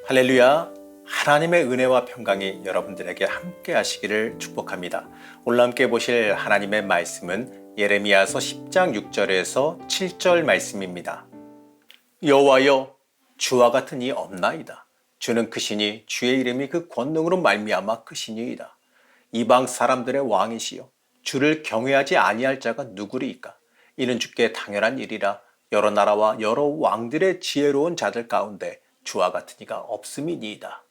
할렐루야. 하나님의 은혜와 평강이 여러분들에게 함께 하시기를 축복합니다. 오늘 함께 보실 하나님의 말씀은 예레미야서 10장 6절에서 7절 말씀입니다. 여호와여, 주와 같은 이 없나이다. 주는 크시니 주의 이름이 그 권능으로 말미암아 크시니이다. 이방 사람들의 왕이시여, 주를 경외하지 아니할 자가 누구리이까? 이는 주께 당연한 일이라. 여러 나라와 여러 왕들의 지혜로운 자들 가운데 주와 같은 이가 없음이니이다.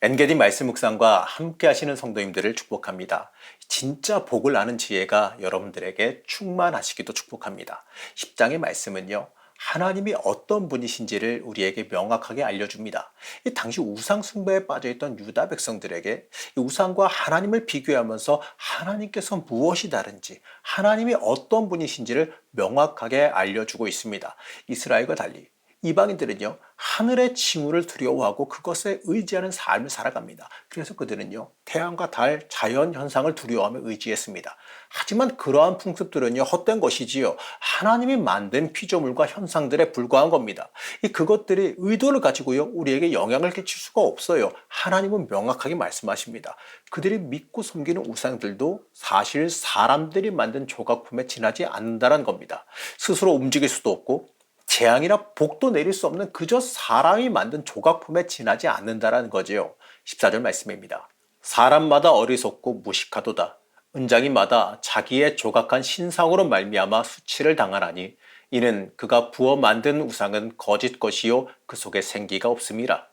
엔게디 말씀 묵상과 함께 하시는 성도님들을 축복합니다. 진짜 복을 아는 지혜가 여러분들에게 충만하시기도 축복합니다. 10장의 말씀은요, 하나님이 어떤 분이신지를 우리에게 명확하게 알려줍니다. 이 당시 우상 숭배에 빠져있던 유다 백성들에게 이 우상과 하나님을 비교하면서 하나님께서 무엇이 다른지, 하나님이 어떤 분이신지를 명확하게 알려주고 있습니다. 이스라엘과 달리 이방인들은요, 하늘의 징후를 두려워하고 그것에 의지하는 삶을 살아갑니다. 그래서 그들은요, 태양과 달, 자연 현상을 두려워하며 의지했습니다. 하지만 그러한 풍습들은요, 헛된 것이지요. 하나님이 만든 피조물과 현상들에 불과한 겁니다. 그것들이 의도를 가지고요, 우리에게 영향을 끼칠 수가 없어요. 하나님은 명확하게 말씀하십니다. 그들이 믿고 섬기는 우상들도 사실 사람들이 만든 조각품에 지나지 않는다는 겁니다. 스스로 움직일 수도 없고 재앙이나 복도 내릴 수 없는 그저 사람이 만든 조각품에 지나지 않는다라는 거지요. 14절 말씀입니다. 사람마다 어리석고 무식하도다. 은장이마다 자기의 조각한 신상으로 말미암아 수치를 당하나니 이는 그가 부어 만든 우상은 거짓 것이요 그 속에 생기가 없음이라.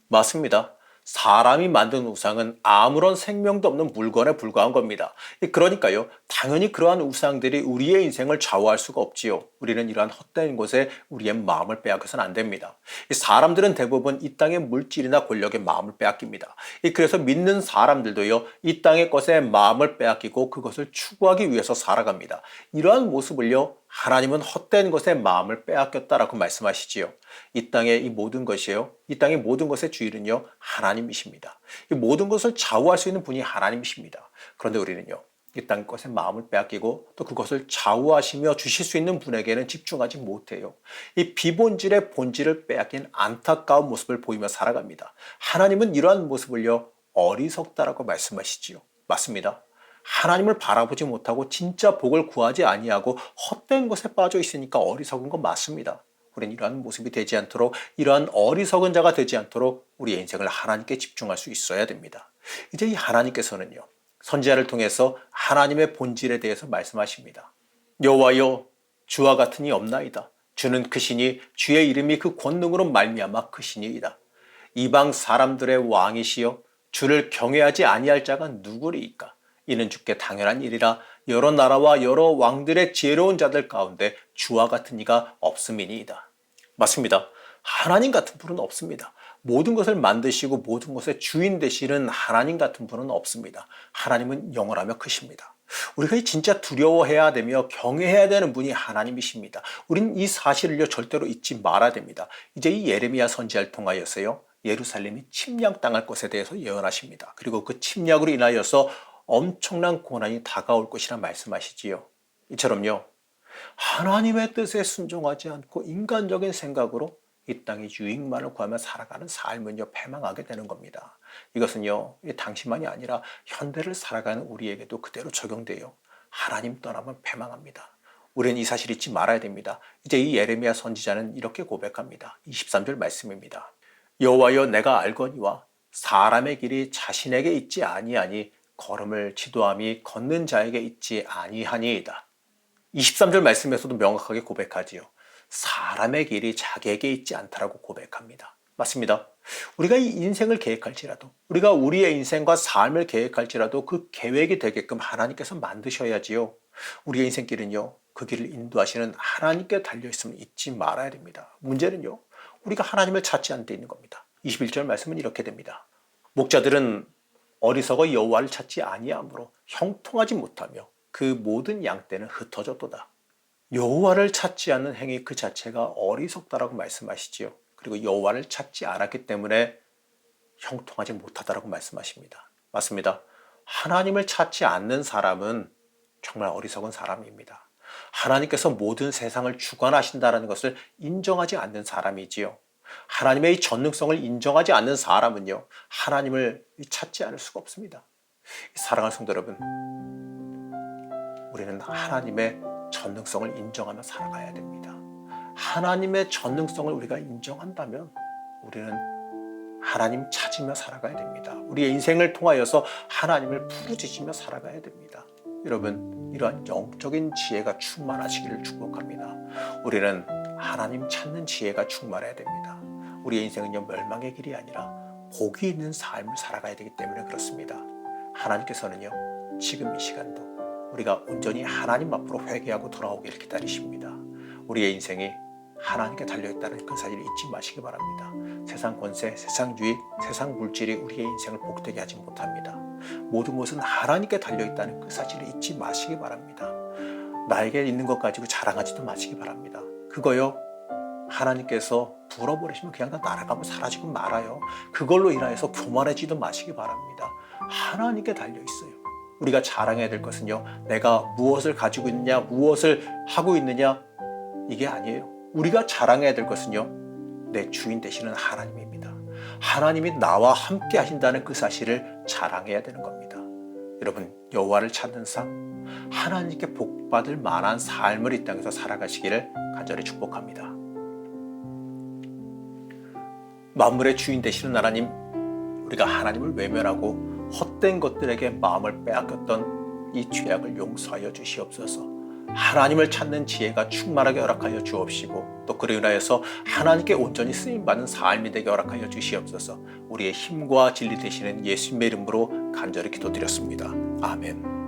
맞습니다. 사람이 만든 우상은 아무런 생명도 없는 물건에 불과한 겁니다. 그러니까요, 당연히 그러한 우상들이 우리의 인생을 좌우할 수가 없지요. 우리는 이러한 헛된 곳에 우리의 마음을 빼앗겨서는 안 됩니다. 사람들은 대부분 이 땅의 물질이나 권력에 마음을 빼앗깁니다. 그래서 믿는 사람들도요, 이 땅의 것에 마음을 빼앗기고 그것을 추구하기 위해서 살아갑니다. 이러한 모습을요, 하나님은 헛된 것에 마음을 빼앗겼다라고 말씀하시지요. 이 땅의 이 모든 것이요, 이 땅의 모든 것의 주인은요, 하나님이십니다. 이 모든 것을 좌우할 수 있는 분이 하나님이십니다. 그런데 우리는요, 이 땅의 것에 마음을 빼앗기고 또 그것을 좌우하시며 주실 수 있는 분에게는 집중하지 못해요. 이 비본질의 본질을 빼앗긴 안타까운 모습을 보이며 살아갑니다. 하나님은 이러한 모습을요, 어리석다라고 말씀하시지요. 맞습니다. 하나님을 바라보지 못하고 진짜 복을 구하지 아니하고 헛된 것에 빠져 있으니까 어리석은 건 맞습니다. 우리는 이러한 모습이 되지 않도록, 이러한 어리석은 자가 되지 않도록 우리의 인생을 하나님께 집중할 수 있어야 됩니다. 이제 이 하나님께서는요, 선지자를 통해서 하나님의 본질에 대해서 말씀하십니다. 여호와여, 주와 같은 이 없나이다. 주는 크시니 주의 이름이 그 권능으로 말미암아 크시니이다. 이방 사람들의 왕이시여, 주를 경외하지 아니할 자가 누구리이까? 이는 주께 당연한 일이라. 여러 나라와 여러 왕들의 지혜로운 자들 가운데 주와 같은 이가 없음이니이다. 맞습니다. 하나님 같은 분은 없습니다. 모든 것을 만드시고 모든 것의 주인 되시는 하나님 같은 분은 없습니다. 하나님은 영원하며 크십니다. 우리가 진짜 두려워해야 되며 경외해야 되는 분이 하나님이십니다. 우리는 이 사실을요, 절대로 잊지 말아야 됩니다. 이제 이 예레미야 선지자를 통하여서요, 예루살렘이 침략당할 것에 대해서 예언하십니다. 그리고 그 침략으로 인하여서 엄청난 고난이 다가올 것이라 말씀하시지요. 이처럼요, 하나님의 뜻에 순종하지 않고 인간적인 생각으로 이 땅의 유익만을 구하며 살아가는 삶은요, 패망하게 되는 겁니다. 이것은요, 당시만이 아니라 현대를 살아가는 우리에게도 그대로 적용돼요. 하나님 떠나면 패망합니다. 우리는 이 사실 잊지 말아야 됩니다. 이제 이 예레미야 선지자는 이렇게 고백합니다. 23절 말씀입니다. 여호와여, 내가 알거니와 사람의 길이 자신에게 있지 아니하니 걸음을 지도함이 걷는 자에게 있지 아니하니이다. 23절 말씀에서도 명확하게 고백하지요. 사람의 길이 자기에게 있지 않다라고 고백합니다. 맞습니다. 우리가 이 인생을 계획할지라도, 우리가 우리의 인생과 삶을 계획할지라도 그 계획이 되게끔 하나님께서 만드셔야지요. 우리의 인생길은요, 그 길을 인도하시는 하나님께 달려있음을 잊지 말아야 됩니다. 문제는요, 우리가 하나님을 찾지 않는 데 있는 겁니다. 21절 말씀은 이렇게 됩니다. 목자들은 어리석어 여호와를 찾지 아니하므로 형통하지 못하며 그 모든 양떼는 흩어졌도다. 여호와를 찾지 않는 행위 그 자체가 어리석다라고 말씀하시지요. 그리고 여호와를 찾지 않았기 때문에 형통하지 못하다라고 말씀하십니다. 맞습니다. 하나님을 찾지 않는 사람은 정말 어리석은 사람입니다. 하나님께서 모든 세상을 주관하신다는 것을 인정하지 않는 사람이지요. 하나님의 이 전능성을 인정하지 않는 사람은요, 하나님을 찾지 않을 수가 없습니다. 사랑하는 성도 여러분, 우리는 하나님의 전능성을 인정하며 살아가야 됩니다. 하나님의 전능성을 우리가 인정한다면 우리는 하나님 찾으며 살아가야 됩니다. 우리의 인생을 통하여서 하나님을 부르짖으며 살아가야 됩니다. 여러분, 이러한 영적인 지혜가 충만하시기를 축복합니다. 우리는 하나님 찾는 지혜가 충만해야 됩니다. 우리의 인생은요, 멸망의 길이 아니라 복이 있는 삶을 살아가야 되기 때문에 그렇습니다. 하나님께서는요, 지금 이 시간도 우리가 온전히 하나님 앞으로 회개하고 돌아오기를 기다리십니다. 우리의 인생이 하나님께 달려있다는 그 사실을 잊지 마시기 바랍니다. 세상 권세, 세상 유익, 세상 물질이 우리의 인생을 복되게 하지 못합니다. 모든 것은 하나님께 달려있다는 그 사실을 잊지 마시기 바랍니다. 나에게 있는 것 가지고 자랑하지도 마시기 바랍니다. 그거요, 하나님께서 불어버리시면 그냥 다 날아가고 사라지고 말아요. 그걸로 인하여서 교만해지도 마시기 바랍니다. 하나님께 달려있어요. 우리가 자랑해야 될 것은요, 내가 무엇을 가지고 있느냐, 무엇을 하고 있느냐, 이게 아니에요. 우리가 자랑해야 될 것은요, 내 주인 되시는 하나님입니다. 하나님이 나와 함께 하신다는 그 사실을 자랑해야 되는 겁니다. 여러분, 여호와를 찾는 삶, 하나님께 복받을 만한 삶을 이 땅에서 살아가시기를 간절히 축복합니다. 만물의 주인 되시는 하나님, 우리가 하나님을 외면하고 헛된 것들에게 마음을 빼앗겼던 이 죄악을 용서하여 주시옵소서. 하나님을 찾는 지혜가 충만하게 허락하여 주옵시고, 또 그로 인하여서 하나님께 온전히 쓰임받는 삶이 되게 허락하여 주시옵소서. 우리의 힘과 진리 되시는 예수님의 이름으로 간절히 기도드렸습니다. 아멘.